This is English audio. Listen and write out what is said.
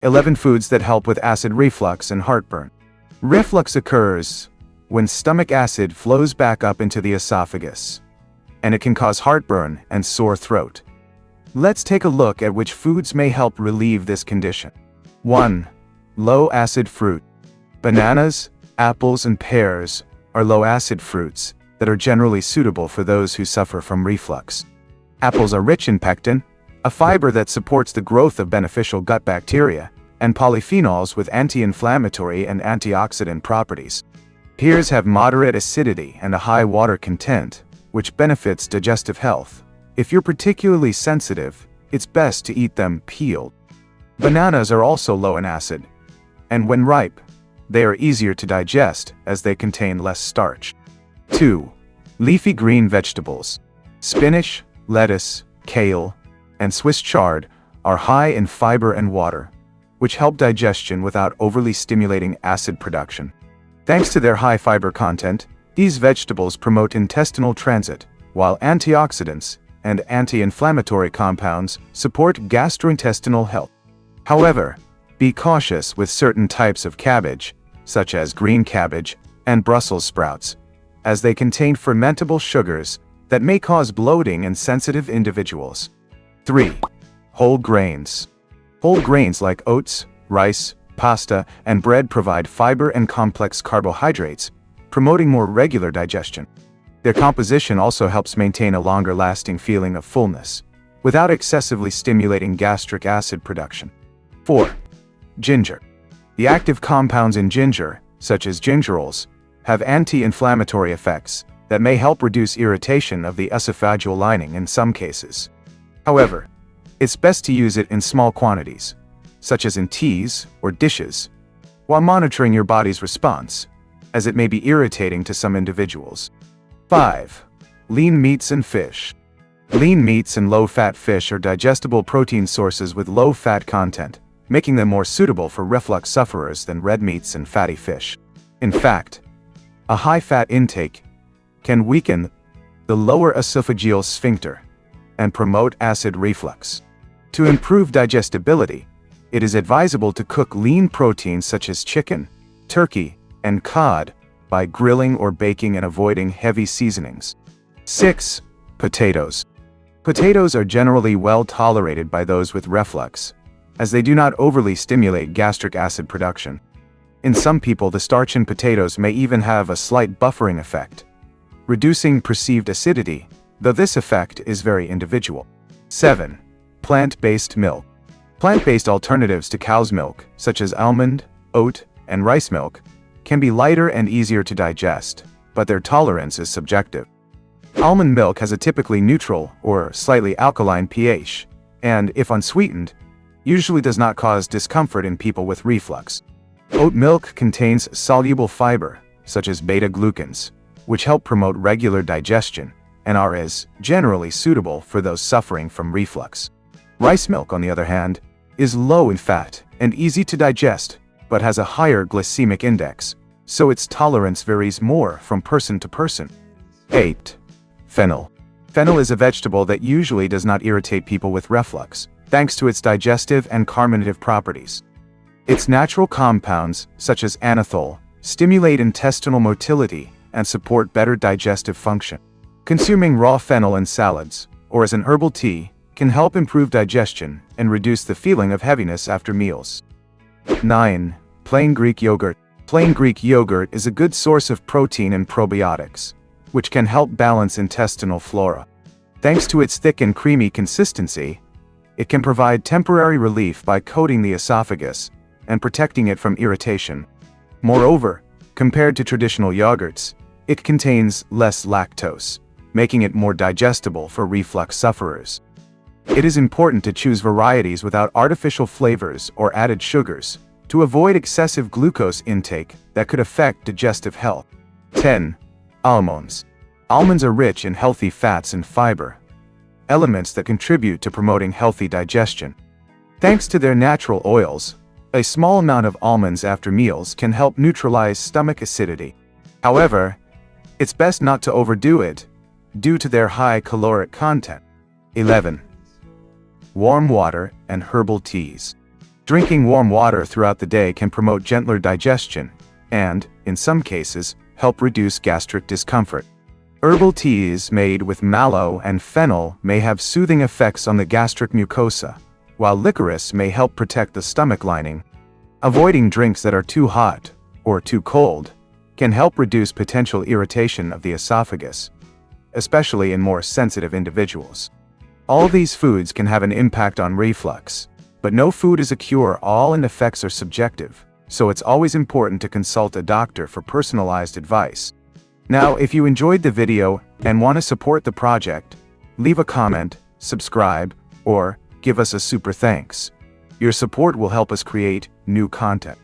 11 foods that help with acid reflux and heartburn. Reflux occurs when stomach acid flows back up into the esophagus, and it can cause heartburn and sore throat. Let's take a look at which foods may help relieve this condition. 1. Low-acid fruit. Bananas, apples, and pears are low-acid fruits that are generally suitable for those who suffer from reflux. Apples are rich in pectin, a fiber that supports the growth of beneficial gut bacteria, and polyphenols with anti-inflammatory and antioxidant properties. Pears have moderate acidity and a high water content, which benefits digestive health. If you're particularly sensitive, it's best to eat them peeled. Bananas are also low in acid, and when ripe, they are easier to digest as they contain less starch. 2. Leafy green vegetables. Spinach, lettuce, kale, and Swiss chard are high in fiber and water, which help digestion without overly stimulating acid production. Thanks to their high fiber content, these vegetables promote intestinal transit, while antioxidants and anti-inflammatory compounds support gastrointestinal health. However, be cautious with certain types of cabbage, such as green cabbage and Brussels sprouts, as they contain fermentable sugars that may cause bloating in sensitive individuals. 3. Whole grains. Whole grains like oats, rice, pasta, and bread provide fiber and complex carbohydrates, promoting more regular digestion. Their composition also helps maintain a longer-lasting feeling of fullness, without excessively stimulating gastric acid production. 4. Ginger. The active compounds in ginger, such as gingerols, have anti-inflammatory effects that may help reduce irritation of the esophageal lining in some cases. However, it's best to use it in small quantities, such as in teas or dishes, while monitoring your body's response, as it may be irritating to some individuals. 5. Lean meats and fish. Lean meats and low-fat fish are digestible protein sources with low fat content, making them more suitable for reflux sufferers than red meats and fatty fish. In fact, a high-fat intake can weaken the lower esophageal sphincter and promote acid reflux. To improve digestibility, it is advisable to cook lean proteins such as chicken, turkey, and cod by grilling or baking and avoiding heavy seasonings. 6. Potatoes. Potatoes are generally well tolerated by those with reflux, as they do not overly stimulate gastric acid production. In some people, the starch in potatoes may even have a slight buffering effect, reducing perceived acidity, though this effect is very individual. 7. Plant-based milk. Plant-based alternatives to cow's milk, such as almond, oat, and rice milk, can be lighter and easier to digest, but their tolerance is subjective. Almond milk has a typically neutral or slightly alkaline pH, and, if unsweetened, usually does not cause discomfort in people with reflux. Oat milk contains soluble fiber, such as beta-glucans, which help promote regular digestion and are generally suitable for those suffering from reflux. Rice milk, on the other hand, is low in fat and easy to digest, but has a higher glycemic index, so its tolerance varies more from person to person. 8. Fennel. Fennel is a vegetable that usually does not irritate people with reflux, thanks to its digestive and carminative properties. Its natural compounds, such as anethole, stimulate intestinal motility and support better digestive function. Consuming raw fennel in salads, or as an herbal tea, can help improve digestion and reduce the feeling of heaviness after meals. 9. Plain Greek yogurt. Plain Greek yogurt is a good source of protein and probiotics, which can help balance intestinal flora. Thanks to its thick and creamy consistency, it can provide temporary relief by coating the esophagus and protecting it from irritation. Moreover, compared to traditional yogurts, it contains less lactose, making it more digestible for reflux sufferers. It is important to choose varieties without artificial flavors or added sugars to avoid excessive glucose intake that could affect digestive health. 10. Almonds. Almonds are rich in healthy fats and fiber, elements that contribute to promoting healthy digestion. Thanks to their natural oils, a small amount of almonds after meals can help neutralize stomach acidity. However, it's best not to overdo it, due to their high caloric content. 11. Warm water and herbal teas. Drinking warm water throughout the day can promote gentler digestion and, in some cases, help reduce gastric discomfort. Herbal teas made with mallow and fennel may have soothing effects on the gastric mucosa, while licorice may help protect the stomach lining. Avoiding drinks that are too hot or too cold can help reduce potential irritation of the esophagus, especially in more sensitive individuals. All these foods can have an impact on reflux, but no food is a cure-all and effects are subjective, so it's always important to consult a doctor for personalized advice. Now, if you enjoyed the video and want to support the project, leave a comment, subscribe, or give us a super thanks. Your support will help us create new content.